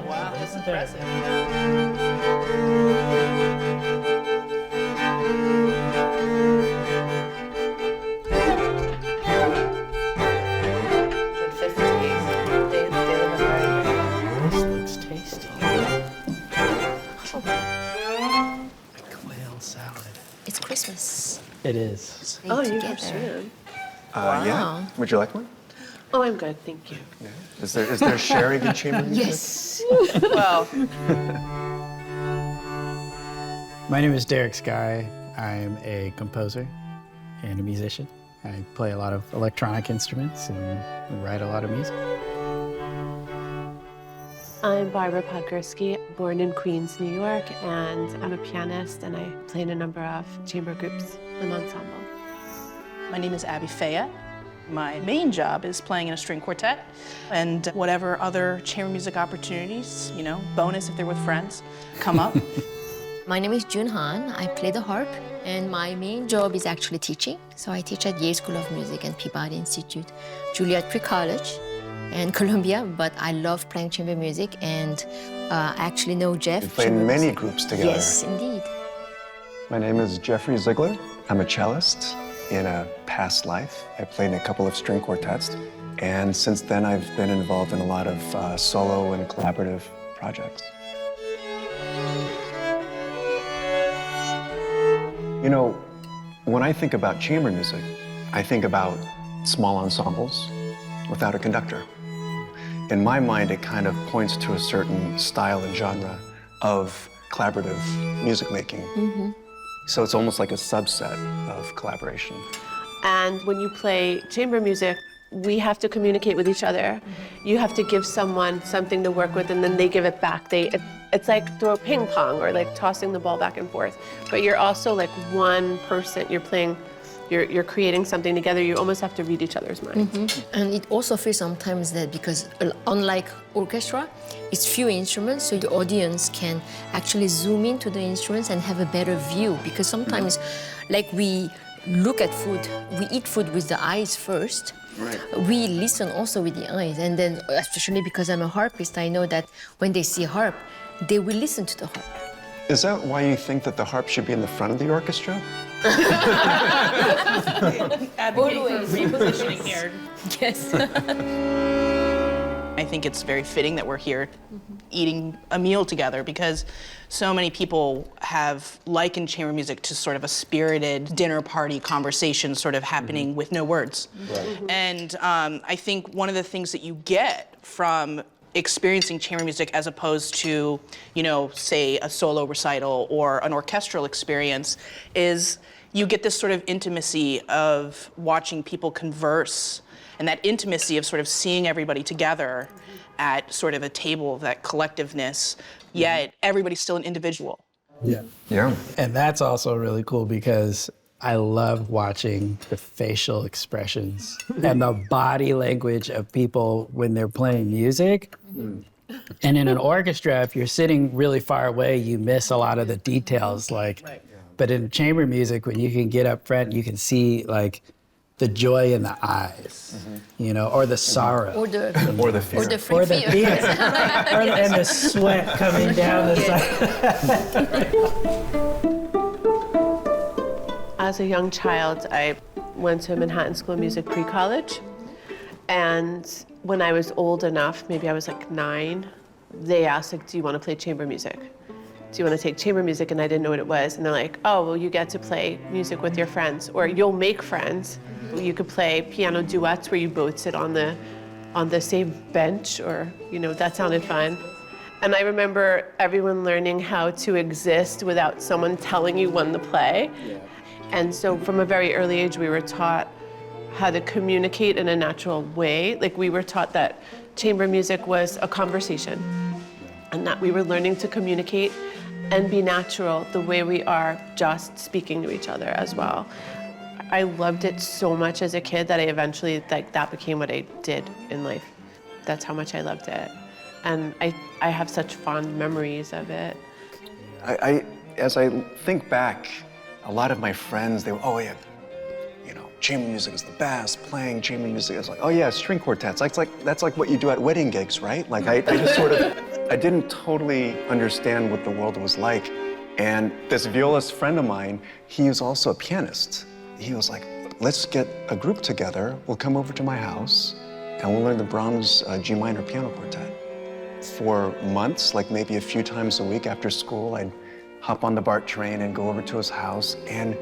Wow, this is impressive. This looks tasty. A quail salad. It's Christmas. It is. Oh, you Together. have sherry. Yeah. Would you like one? Oh, I'm good, thank you. Yeah. Is there sharing in chamber music? Yes. Well, My name is Derek Sky. I'm a composer and a musician. I play a lot of electronic instruments and write a lot of music. I'm Barbara Podgorski, born in Queens, New York, and I'm a pianist and I play in a number of chamber groups and ensemble. My name is Abby Faya. My main job is playing in a string quartet and whatever other chamber music opportunities, you know, bonus if they're with friends, come up. My name is Jun Han. I play the harp, and my main job is actually teaching. So I teach at Yale School of Music and Peabody Institute, Juilliard Pre-College, and Columbia. But I love playing chamber music, and I actually know Jeff. We played in many groups together. Yes, indeed. My name is Jeffrey Ziegler. I'm a cellist. In a past life, I played in a couple of string quartets. And since then, I've been involved in a lot of solo and collaborative projects. You know, when I think about chamber music, I think about small ensembles without a conductor. In my mind, it kind of points to a certain style and genre of collaborative music making. So it's almost like a subset of collaboration. And when you play chamber music, we have to communicate with each other. You have to give someone something to work with and then they give it back. It's like throw ping pong or like tossing the ball back and forth. But you're also like one person, you're creating something together. You almost have to read each other's minds. And it also feels sometimes that because unlike orchestra, it's few instruments, so the audience can actually zoom into the instruments and have a better view. Because sometimes, like we look at food, we eat food with the eyes first. Right. We listen also with the eyes, and then especially because I'm a harpist, I know that when they see a harp, they will listen to the harp. Is that why you think that the harp should be in the front of the orchestra? Advocating for repositioning here. Yes. I think it's very fitting that we're here eating a meal together because so many people have likened chamber music to sort of a spirited dinner party conversation sort of happening with no words. Right. And I think one of the things that you get from experiencing chamber music as opposed to, you know, say a solo recital or an orchestral experience is you get this sort of intimacy of watching people converse and that intimacy of sort of seeing everybody together at sort of a table of that collectiveness, yet everybody's still an individual. Yeah. Yeah. And that's also really cool because I love watching the facial expressions and the body language of people when they're playing music. And in an orchestra, if you're sitting really far away, you miss a lot of the details. But in chamber music, when you can get up front, you can see like the joy in the eyes, you know, or the sorrow. Or the fear. Or the free Or the fear. fear. And the sweat coming down the side. As a young child, I went to Manhattan School of Music pre-college. And when I was old enough, maybe I was like 9, they asked, like, do you want to play chamber music? Do you want to take chamber music? And I didn't know what it was. And they're like, oh, well, you get to play music with your friends, or you'll make friends. You could play piano duets where you both sit on the same bench, or, you know, that sounded fun. And I remember everyone learning how to exist without someone telling you when to play. Yeah. And so from a very early age, we were taught how to communicate in a natural way. Like, we were taught that chamber music was a conversation, and that we were learning to communicate and be natural the way we are just speaking to each other as well. I loved it so much as a kid that I eventually, like, that became what I did in life. That's how much I loved it. And I have such fond memories of it. as I think back, a lot of my friends, they were, oh yeah, you know, chamber music is the best, playing chamber music is like, oh yeah, string quartets. That's like what you do at wedding gigs, right? Like I just sort of, I didn't totally understand what the world was like. And this violist friend of mine, he was also a pianist. He was like, let's get a group together. We'll come over to my house and we'll learn the Brahms G minor piano quartet. For months, like maybe a few times a week after school, I'd hop on the BART train and go over to his house. And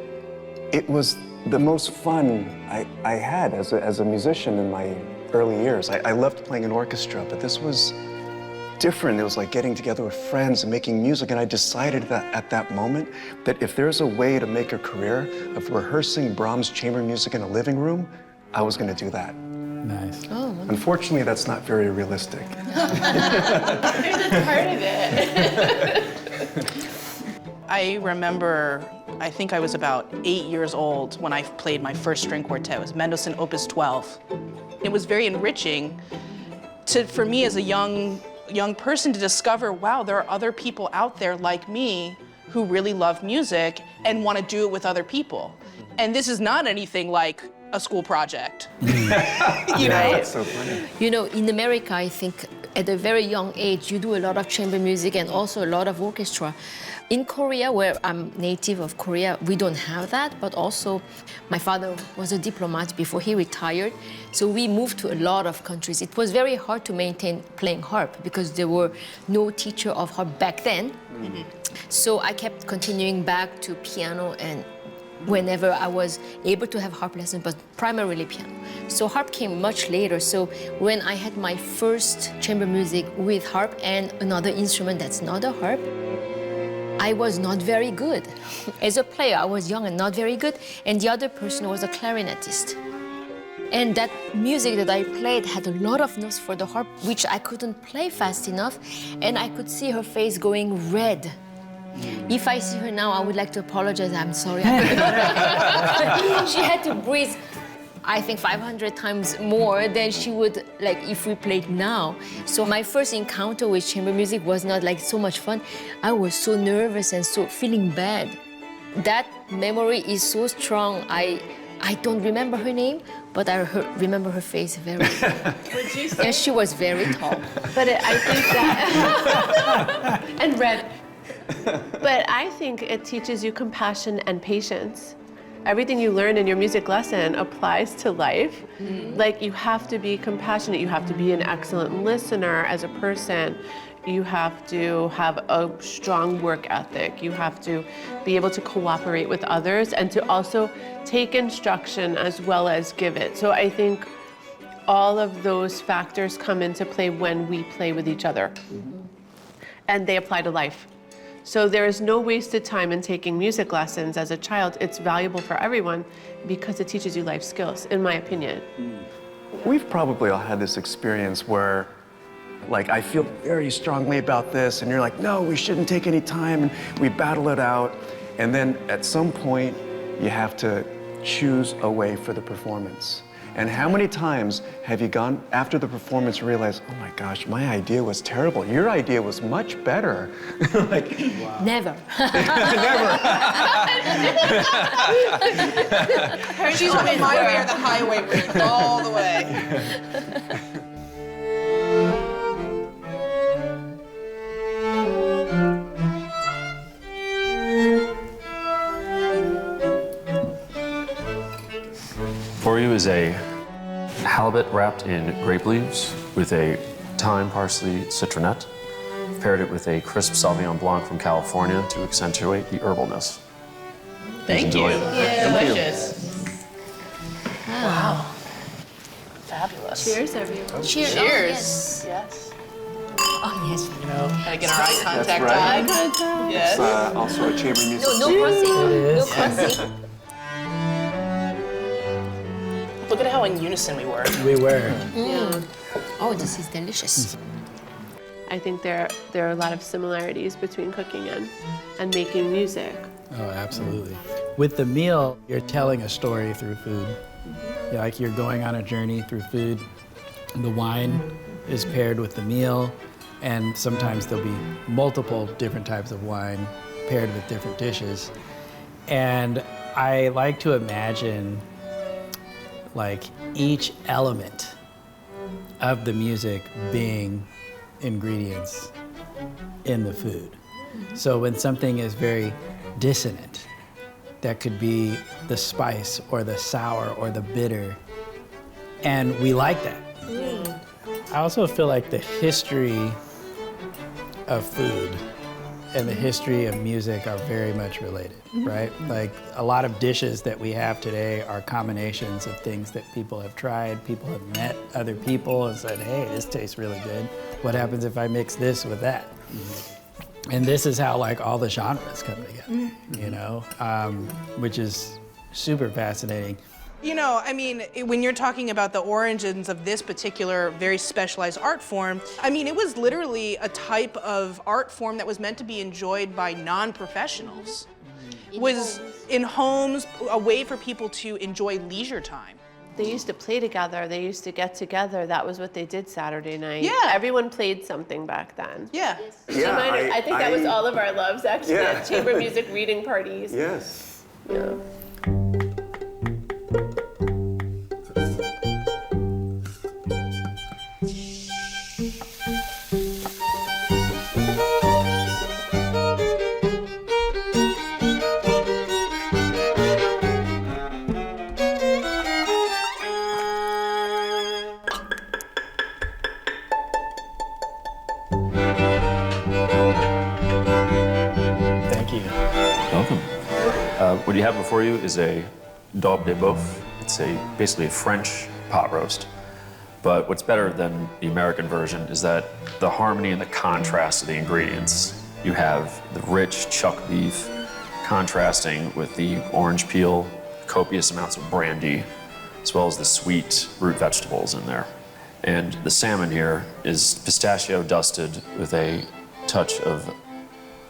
it was the most fun I had as a musician in my early years. I loved playing in orchestra, but this was different. It was like getting together with friends and making music. And I decided that at that moment that if there's a way to make a career of rehearsing Brahms chamber music in a living room, I was going to do that. Nice. Oh, Unfortunately, that's not very realistic. There's a part of it. I remember, I think I was about 8 years old when I played my first string quartet. It was Mendelssohn Opus 12. It was very enriching for me as a young person to discover, wow, there are other people out there like me who really love music and want to do it with other people. And this is not anything like a school project. You know? That's so funny. You know, in America, I think at a very young age, you do a lot of chamber music and also a lot of orchestra. In Korea, where I'm native of Korea, we don't have that, but also my father was a diplomat before he retired, so we moved to a lot of countries. It was very hard to maintain playing harp because there were no teacher of harp back then. Mm-hmm. So I kept continuing back to piano, and whenever I was able to have harp lessons, but primarily piano. So harp came much later. So when I had my first chamber music with harp and another instrument that's not a harp, I was not very good. As a player, I was young and not very good, and the other person was a clarinetist. And that music that I played had a lot of notes for the harp, which I couldn't play fast enough, and I could see her face going red. If I see her now, I would like to apologize. I'm sorry. She had to breathe, I think, 500 times more than she would, like, if we played now. So my first encounter with chamber music was not like so much fun. I was so nervous and so feeling bad. That memory is so strong. I don't remember her name, but I remember her face very well. And she was very tall. But I think that, and red. But I think it teaches you compassion and patience. Everything you learn in your music lesson applies to life. Mm-hmm. Like, you have to be compassionate. You have to be an excellent listener as a person. You have to have a strong work ethic. You have to be able to cooperate with others and to also take instruction as well as give it. So I think all of those factors come into play when we play with each other. Mm-hmm. And they apply to life. So there is no wasted time in taking music lessons as a child. It's valuable for everyone because it teaches you life skills, in my opinion. We've probably all had this experience where, like, I feel very strongly about this, and you're like, no, we shouldn't take any time, and we battle it out. And then at some point, you have to choose a way for the performance. And how many times have you gone after the performance and realized, oh my gosh, my idea was terrible. Your idea was much better. Like, wow. Never. Never. She's on the my way or the highway route all the way. For you is a halibut wrapped in grape leaves with a thyme, parsley, citronette. Paired it with a crisp Sauvignon Blanc from California to accentuate the herbalness. Thank you. Enjoy. Delicious. Wow. Fabulous. Cheers, everyone. Cheers. Cheers. Oh, yes. Yes. Oh, yes. You know, gotta get our eye contact right. on. Yes. Also a chamber music. No crossing. No crossing. Look at how in unison we were. We were. Yeah. Oh, this is delicious. I think there are a lot of similarities between cooking and making music. Oh, absolutely. With the meal, you're telling a story through food. Yeah, like you're going on a journey through food. The wine is paired with the meal, and sometimes there'll be multiple different types of wine paired with different dishes. And I like to imagine like each element of the music being ingredients in the food. So when something is very dissonant, that could be the spice or the sour or the bitter, and we like that. I also feel like the history of food and the history of music are very much related, right? Like a lot of dishes that we have today are combinations of things that people have tried. People have met other people and said, hey, this tastes really good. What happens if I mix this with that? And this is how like all the genres come together, you know, which is super fascinating. You know, I mean, when you're talking about the origins of this particular very specialized art form, I mean, it was literally a type of art form that was meant to be enjoyed by non-professionals. It was in homes, a way for people to enjoy leisure time. They used to play together. They used to get together. That was what they did Saturday night. Yeah. Everyone played something back then. Yeah. Yeah, I think that was all of our loves, actually. Yeah. Chamber music reading parties. Yes. Yeah. Thank you. Welcome. What you have before you is a daube de boeuf. It's basically a French pot roast. But what's better than the American version is that the harmony and the contrast of the ingredients. You have the rich chuck beef contrasting with the orange peel, copious amounts of brandy, as well as the sweet root vegetables in there. And the salmon here is pistachio dusted with a touch of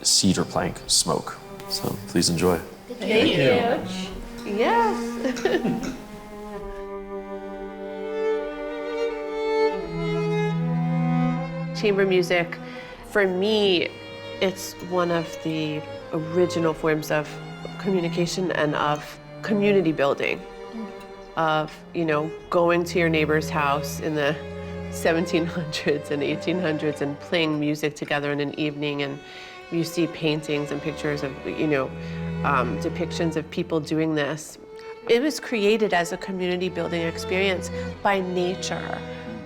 cedar plank smoke. So please enjoy. Thank you. Yes. Chamber music, for me, it's one of the original forms of communication and of community building. Of, you know, going to your neighbor's house in the 1700s and 1800s and playing music together in an evening, and you see paintings and pictures of, you know, depictions of people doing this. It was created as a community building experience by nature,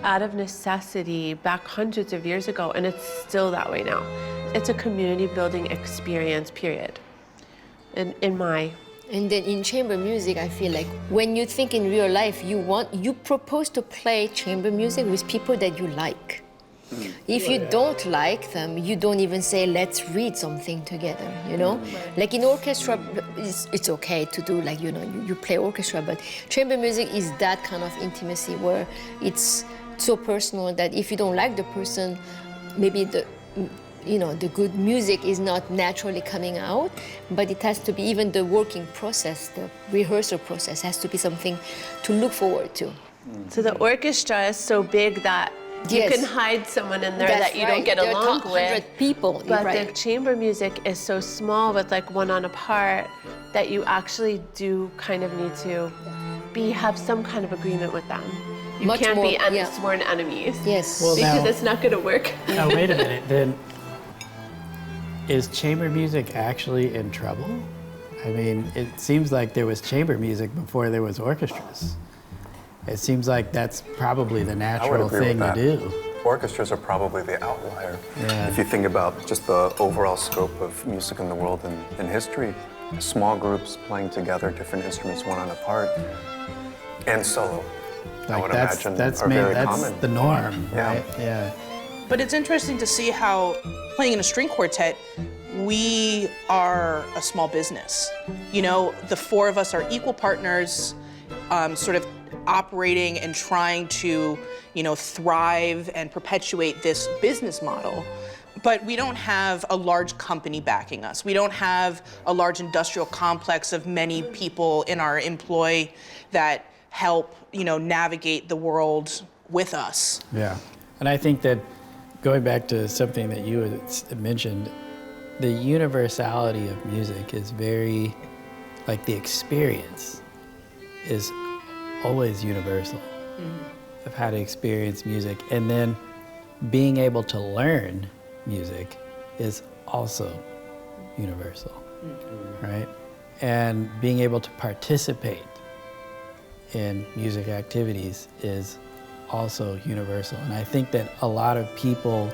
out of necessity, back hundreds of years ago, and it's still that way now. It's a community building experience, period. And then in chamber music, I feel like when you think in real life, you propose to play chamber music with people that you like. If you don't like them, you don't even say, let's read something together, you know? Like in orchestra, it's okay to do, like, you know, you play orchestra, but chamber music is that kind of intimacy where it's so personal that if you don't like the person, maybe the good music is not naturally coming out, but it has to be, even the working process, the rehearsal process has to be something to look forward to. So the orchestra is so big that you Yes. can hide someone in there That's that you don't right. get There are along 100 with. people, But right. the chamber music is so small with like one on a part that you actually do kind of need to have some kind of agreement with them. You Much can't be more, yeah. sworn enemies. Yes. Well, Because now- it's not gonna work. Now, wait a minute, then, is chamber music actually in trouble? I mean, it seems like there was chamber music before there was orchestras. It seems like that's probably the natural agree thing with to that. do. Orchestras are probably the outlier. Yeah. If you think about just the overall scope of music in the world and in history, small groups playing together, different instruments, one on a part, and solo, I Like would that's imagine, that's are very that's common. the norm, Yeah. right? Yeah. But it's interesting to see how playing in a string quartet, we are a small business. You know, the four of us are equal partners, sort of operating and trying to, you know, thrive and perpetuate this business model. But we don't have a large company backing us. We don't have a large industrial complex of many people in our employ that help, you know, navigate the world with us. Yeah. And I think that going back to something that you had mentioned, the universality of music is very, like the experience is always universal of how to experience music. And then being able to learn music is also universal, right? And being able to participate in music activities is also universal. And I think that a lot of people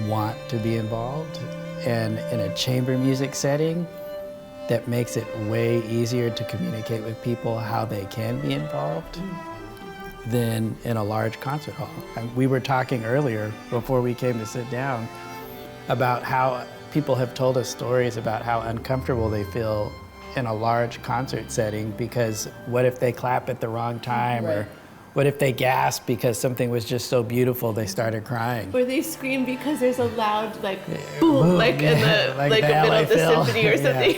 want to be involved, and in a chamber music setting, that makes it way easier to communicate with people how they can be involved than in a large concert hall. And we were talking earlier, before we came to sit down, about how people have told us stories about how uncomfortable they feel in a large concert setting because what if they clap at the wrong time, or what if they gasp because something was just so beautiful they started crying? Or they scream because there's a loud like boom, like in the like like the the middle LA of the Phil. symphony or something.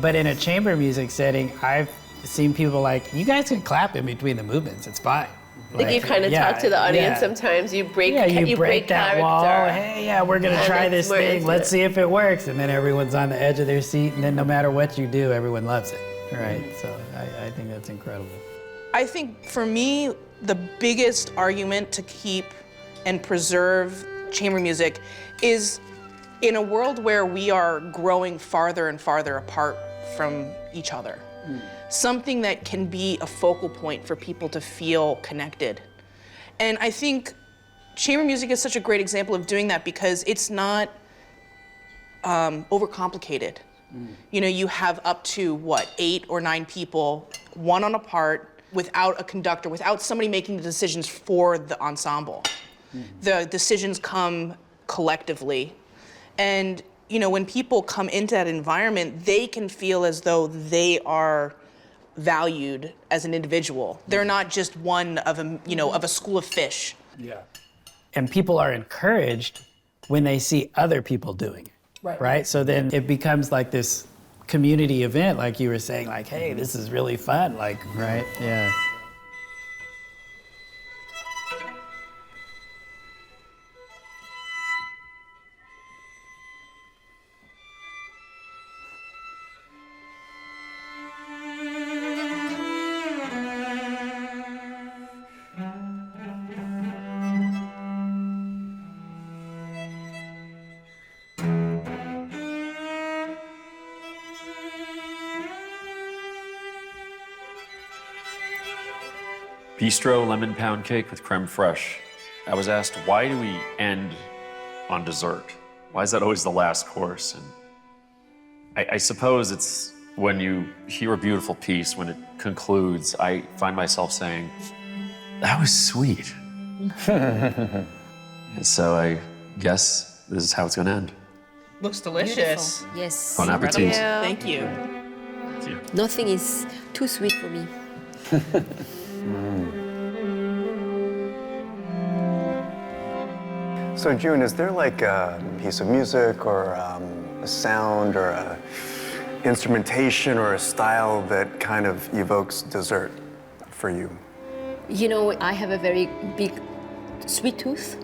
But in a chamber music setting, I've seen people like, you guys can clap in between the movements, it's fine. Like you kind of talk to the audience sometimes. You break, you break that character. wall. Hey, yeah, we're gonna And try it's this more thing. intimate. Let's see if it works. And then everyone's on the edge of their seat, and then no matter what you do, everyone loves it, right? So I think that's incredible. I think for me, the biggest argument to keep and preserve chamber music is in a world where we are growing farther and farther apart from each other. Something that can be a focal point for people to feel connected. And I think chamber music is such a great example of doing that because it's not overcomplicated. You know, you have up to, 8 or 9 people, one on a part, without a conductor, without somebody making the decisions for the ensemble. The decisions come collectively. And, you know, when people come into that environment, they can feel as though they are valued as an individual. They're not just one of a school of fish. Yeah. And people are encouraged when they see other people doing it, right? So then it becomes like this community event, like you were saying, like, hey, this is really fun, like, right? Yeah. Bistro lemon pound cake with creme fraiche. I was asked, why do we end on dessert? Why is that always the last course? And I suppose it's when you hear a beautiful piece, when it concludes, I find myself saying, that was sweet. And so I guess this is how it's gonna end. Looks delicious. Yes. Bon appetit. Thank you. Thank you. Nothing is too sweet for me. So June, is there like a piece of music or a sound or a instrumentation or a style that kind of evokes dessert for you? You know, I have a very big sweet tooth,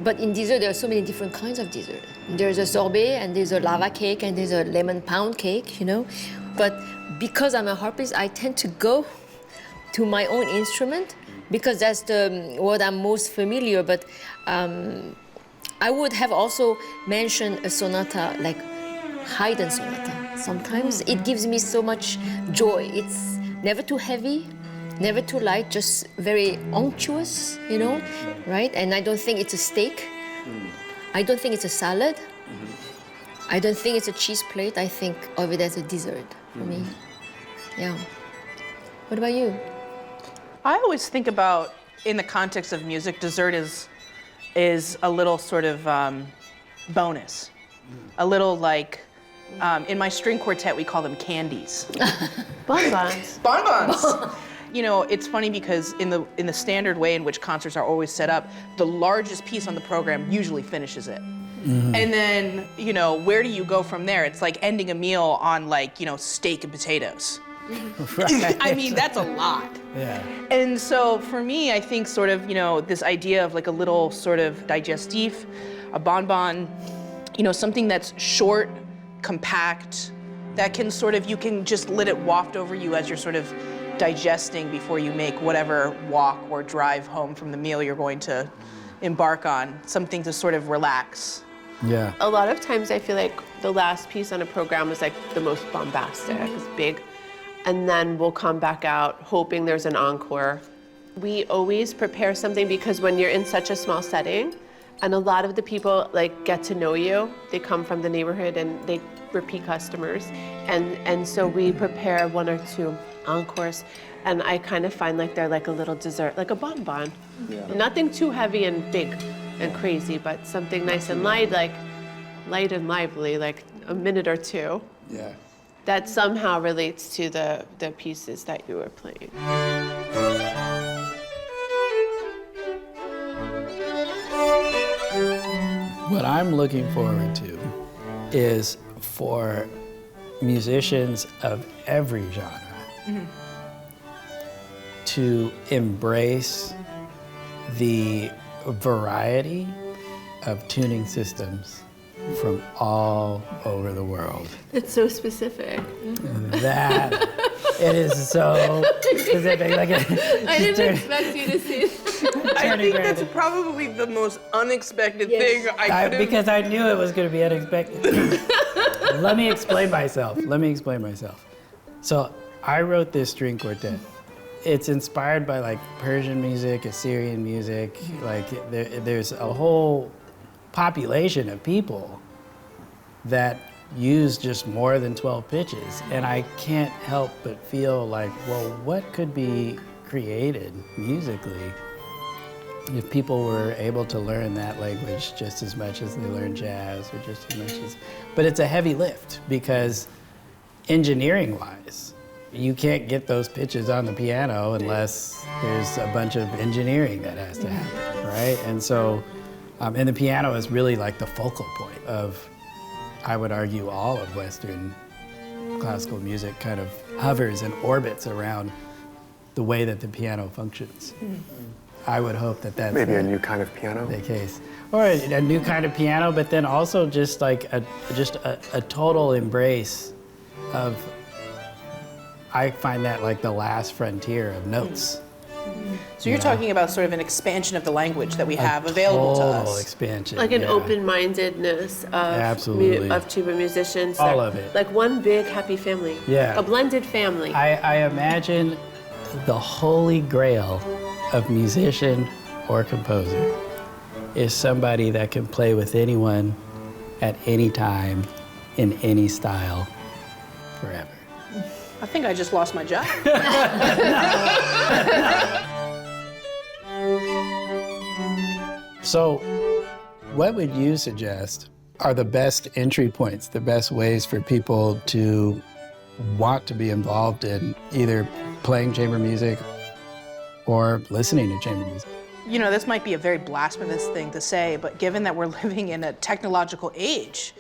but in dessert there are so many different kinds of dessert. There's a sorbet and there's a lava cake and there's a lemon pound cake, you know. But because I'm a harpist, I tend to go to my own instrument because that's what I'm most familiar. But I would have also mentioned a sonata like Haydn sonata. Sometimes it gives me so much joy. It's never too heavy, never too light, just very unctuous, you know, right? And I don't think it's a steak. I don't think it's a salad. I don't think it's a cheese plate. I think of it as a dessert for me. Yeah. What about you? I always think about, in the context of music, dessert is a little sort of bonus. A little like, in my string quartet, we call them candies. Bonbons. Bonbons. You know, it's funny because in the standard way in which concerts are always set up, the largest piece on the program usually finishes it. And then, you know, where do you go from there? It's like ending a meal on like, you know, steak and potatoes. Right. I mean, that's a lot. Yeah. And so for me, I think sort of, you know, this idea of like a little sort of digestif, a bonbon, something that's short, compact, that can sort of, you can just let it waft over you as you're sort of digesting before you make whatever walk or drive home from the meal you're going to embark on, something to sort of relax. Yeah. A lot of times I feel like the last piece on a program is like the most bombastic, it's big. And then we'll come back out hoping there's an encore. We always prepare something because when you're in such a small setting, and a lot of the people like get to know you, they come from the neighborhood and they repeat customers. And so we prepare 1 or 2 encores, and I kind of find like they're like a little dessert, like a bonbon. Yeah. Nothing too heavy and big and crazy, but something nice and light, like light and lively, like a minute or 2. Yeah. That somehow relates to the pieces that you were playing. What I'm looking forward to is for musicians of every genre to embrace the variety of tuning systems from all over the world. It's so specific. That it is so specific. Like I didn't expect you to see it. I think that's probably the most unexpected thing I could have. because I knew it was going to be unexpected. Let me explain myself. So I wrote this string quartet. It's inspired by like Persian music, Assyrian music. Like there's a whole population of people that use just more than 12 pitches. And I can't help but feel like, well, what could be created musically if people were able to learn that language just as much as they learn jazz, or just as much as, but it's a heavy lift because engineering-wise, you can't get those pitches on the piano unless there's a bunch of engineering that has to happen, right? And so, and the piano is really like the focal point of, I would argue, all of Western classical music kind of hovers and orbits around the way that the piano functions. I would hope that that's Maybe a new kind of piano. the case. Or a new kind of piano, but then also just like a total embrace of, I find that like the last frontier of notes. So you're talking about sort of an expansion of the language that we have available to Total us. expansion. Like an yeah. open-mindedness of Absolutely. of tuba musicians. All Like- of it. Like one big happy family. Yeah. A blended family. I imagine the holy grail of musician or composer is somebody that can play with anyone at any time in any style forever. I think I just lost my job. So, what would you suggest are the best entry points, the best ways for people to want to be involved in either playing chamber music or listening to chamber music? You know, this might be a very blasphemous thing to say, but given that we're living in a technological age,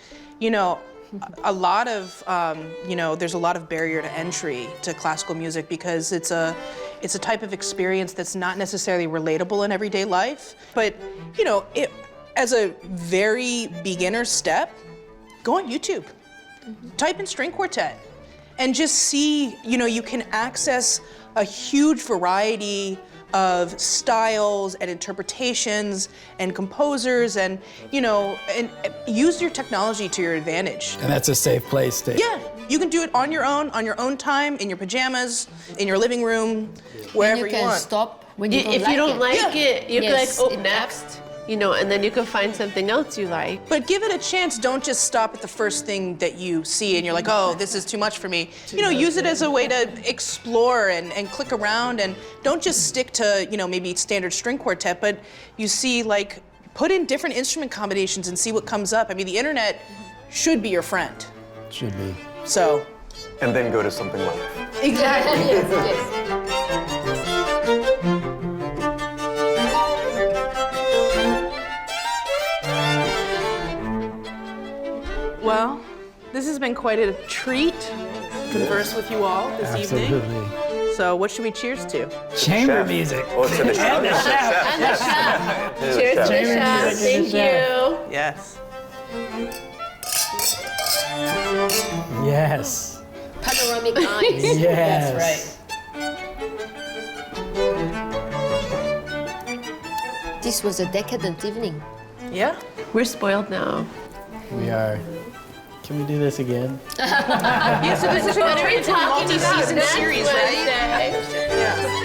a lot of, there's a lot of barrier to entry to classical music because it's a type of experience that's not necessarily relatable in everyday life. But, as a very beginner step, go on YouTube, type in string quartet, and just see, you can access a huge variety of styles and interpretations and composers and use your technology to your advantage. And that's a safe place to. Yeah, you can do it on your own time, in your pajamas, in your living room, wherever And you can want. stop when you don't If like you don't it. like it, you Yes, can like, it next. And then you can find something else you like. But give it a chance. Don't just stop at the first thing that you see and you're like, oh, this is too much for me. Use it as a way to explore and click around, and don't just stick to, maybe standard string quartet, but you see, like, put in different instrument combinations and see what comes up. I mean, the internet should be your friend. Should be. So. And then go to something live. Exactly. Yes. Well, this has been quite a treat to converse with you all this evening. Absolutely. So what should we cheers to? Chamber Chef. music. Oh, to the chef. And the chef. Cheers to the Chamber chef. music Thank is the chef. you. Yes. Yes. Panoramic eyes. Yes. Right. This was a decadent evening. Yeah. We're spoiled now. We are. Can we do this again? Yeah, so this is what we're talking about. Multi-season series, right? Wednesday. Yeah.